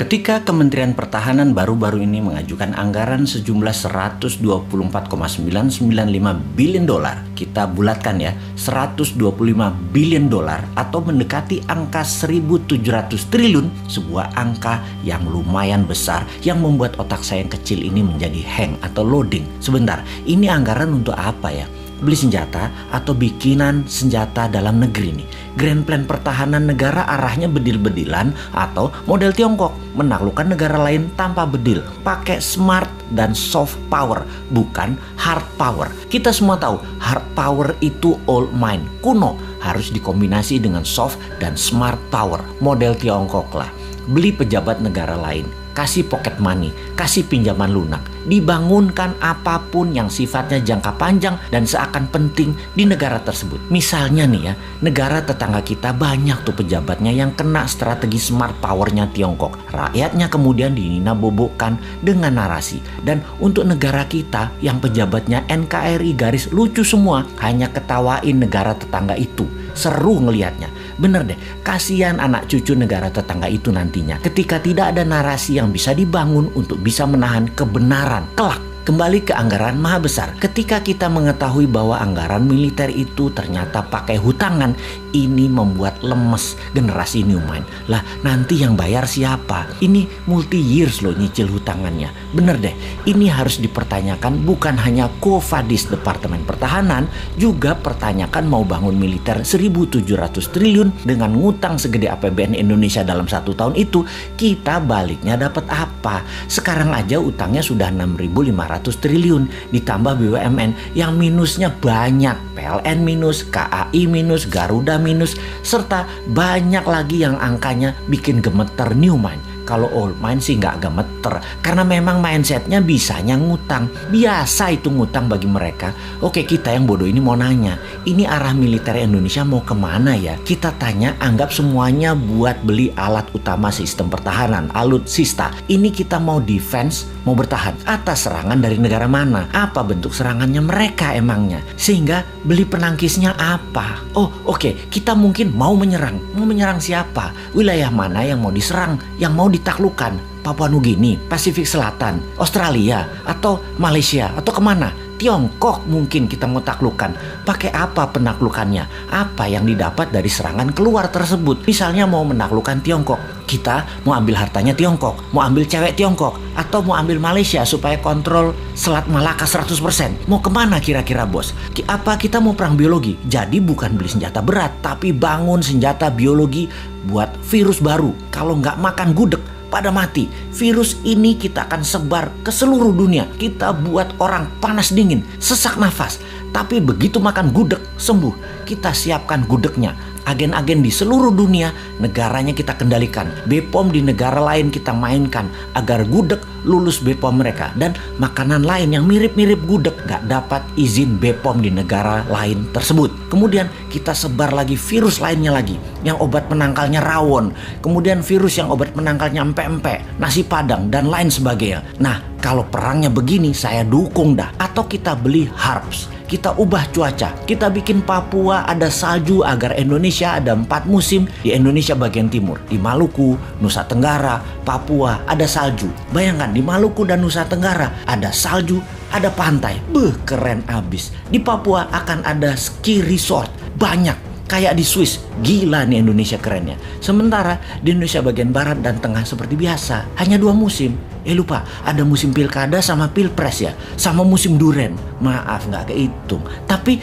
Ketika Kementerian Pertahanan baru-baru ini mengajukan anggaran sejumlah 124,995 billion dolar, kita bulatkan ya, 125 billion dolar atau mendekati angka 1.700 triliun, sebuah angka yang lumayan besar yang membuat otak saya yang kecil ini menjadi hang atau loading. Sebentar, ini anggaran untuk apa ya? Beli senjata atau bikinan senjata dalam negeri nih. Grand Plan pertahanan negara arahnya bedil-bedilan atau model Tiongkok, menaklukkan negara lain tanpa bedil, pakai smart dan soft power, bukan hard power. Kita semua tahu hard power itu old mind, kuno, harus dikombinasi dengan soft dan smart power, model Tiongkok lah. Beli pejabat negara lain, kasih pocket money, kasih pinjaman lunak, dibangunkan apapun yang sifatnya jangka panjang dan seakan penting di negara tersebut. Misalnya nih ya, negara tetangga kita banyak tuh pejabatnya yang kena strategi smart powernya Tiongkok. Rakyatnya kemudian dinina-bobokkan dengan narasi. Dan untuk negara kita yang pejabatnya NKRI garis lucu semua, hanya ketawain negara tetangga itu. Seru ngelihatnya. Bener deh, kasihan anak cucu negara tetangga itu nantinya ketika tidak ada narasi yang bisa dibangun untuk bisa menahan kebenaran kelak. Kembali ke anggaran maha besar. Ketika kita mengetahui bahwa anggaran militer itu ternyata pakai hutangan, ini membuat lemes generasi new mind. Lah nanti yang bayar siapa? Ini multi years loh nyicil hutangannya. Bener deh, ini harus dipertanyakan bukan hanya Kofadis Departemen Pertahanan, juga pertanyakan mau bangun militer 1.700 triliun dengan ngutang segede APBN Indonesia dalam 1 tahun itu, kita baliknya dapat apa? Sekarang aja utangnya sudah 6.500 triliun, ditambah BUMN yang minusnya banyak, PLN minus, KAI minus, Garuda minus, serta banyak lagi yang angkanya bikin gemeter new mind. Kalau old mind sih nggak gemeter, karena memang mindsetnya bisanya ngutang. Biasa itu ngutang bagi mereka. Oke, kita yang bodoh ini mau nanya, ini arah militer Indonesia mau kemana ya? Kita tanya, anggap semuanya buat beli alat utama sistem pertahanan, alutsista. Ini kita mau defense, mau bertahan atas serangan dari negara mana? Apa bentuk serangannya mereka emangnya? Sehingga beli penangkisnya apa? Oh oke, kita mungkin mau menyerang. Mau menyerang siapa? Wilayah mana yang mau diserang? Yang mau ditaklukkan? Papua Nugini, Pasifik Selatan, Australia, atau Malaysia, atau kemana? Tiongkok mungkin kita mau taklukkan. Pakai apa penaklukannya? Apa yang didapat dari serangan keluar tersebut? Misalnya mau menaklukkan Tiongkok, kita mau ambil hartanya Tiongkok, mau ambil cewek Tiongkok, atau mau ambil Malaysia supaya kontrol Selat Malaka 100%. Mau kemana kira-kira bos? Apa kita mau perang biologi? Jadi bukan beli senjata berat, tapi bangun senjata biologi buat virus baru. Kalau nggak makan gudeg, pada mati. Virus ini kita akan sebar ke seluruh dunia. Kita buat orang panas dingin, sesak nafas. Tapi begitu makan gudeg, sembuh. Kita siapkan gudegnya. Agen-agen di seluruh dunia, negaranya kita kendalikan. BPOM di negara lain kita mainkan agar gudeg lulus BPOM mereka. Dan makanan lain yang mirip-mirip gudeg gak dapat izin BPOM di negara lain tersebut. Kemudian kita sebar lagi virus lainnya lagi, yang obat penangkalnya rawon. Kemudian virus yang obat penangkalnya empek-empek, nasi padang, dan lain sebagainya. Nah, kalau perangnya begini saya dukung dah. Atau kita beli HARPS. Kita ubah cuaca, kita bikin Papua ada salju agar Indonesia ada 4 musim. Di Indonesia bagian timur, di Maluku, Nusa Tenggara, Papua ada salju. Bayangkan di Maluku dan Nusa Tenggara ada salju, ada pantai. Keren abis. Di Papua akan ada ski resort, banyak. Kayak di Swiss, gila nih Indonesia kerennya. Sementara di Indonesia bagian barat dan tengah seperti biasa, hanya 2 musim. Lupa, ada musim pilkada sama pilpres ya, sama musim duren. Maaf nggak kehitung. Tapi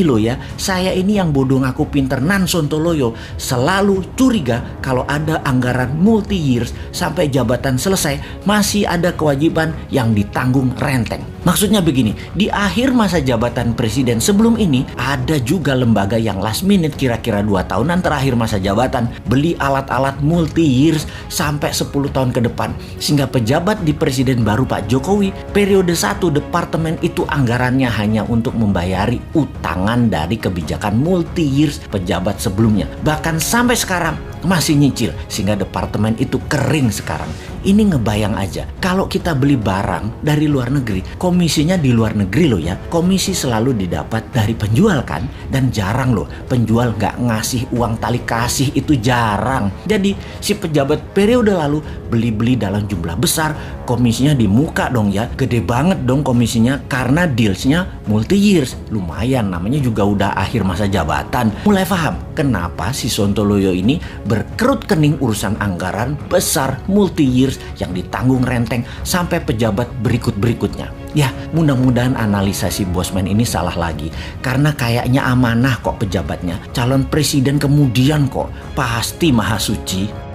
loh ya, saya ini yang bodoh ngaku pinter nan sontoloyo selalu curiga kalau ada anggaran multi years sampai jabatan selesai masih ada kewajiban yang ditanggung renteng. Maksudnya begini, di akhir masa jabatan presiden sebelum ini ada juga lembaga yang last minute kira-kira 2 tahunan terakhir masa jabatan beli alat-alat multi years sampai 10 tahun ke depan. Sehingga pejabat di presiden baru Pak Jokowi periode 1 departemen itu anggarannya hanya untuk membayari utangan dari kebijakan multi years pejabat sebelumnya. Bahkan sampai sekarang masih nyicil sehingga departemen itu kering sekarang. Ini ngebayang aja, kalau kita beli barang dari luar negeri, komisinya di luar negeri loh ya. Komisi selalu didapat dari penjual kan. Dan jarang loh penjual nggak ngasih uang tali kasih, itu jarang. Jadi si pejabat periode lalu beli-beli dalam jumlah besar, komisinya di muka dong ya. Gede banget dong komisinya karena dealsnya multi years. Lumayan, namanya juga udah akhir masa jabatan. Mulai paham kenapa si Sontoloyo ini berkerut kening urusan anggaran besar multi years yang ditanggung renteng sampai pejabat berikut-berikutnya. Ya, mudah-mudahan analisa si Bosman ini salah lagi. Karena kayaknya amanah kok pejabatnya. Calon presiden kemudian kok. Pasti maha suci.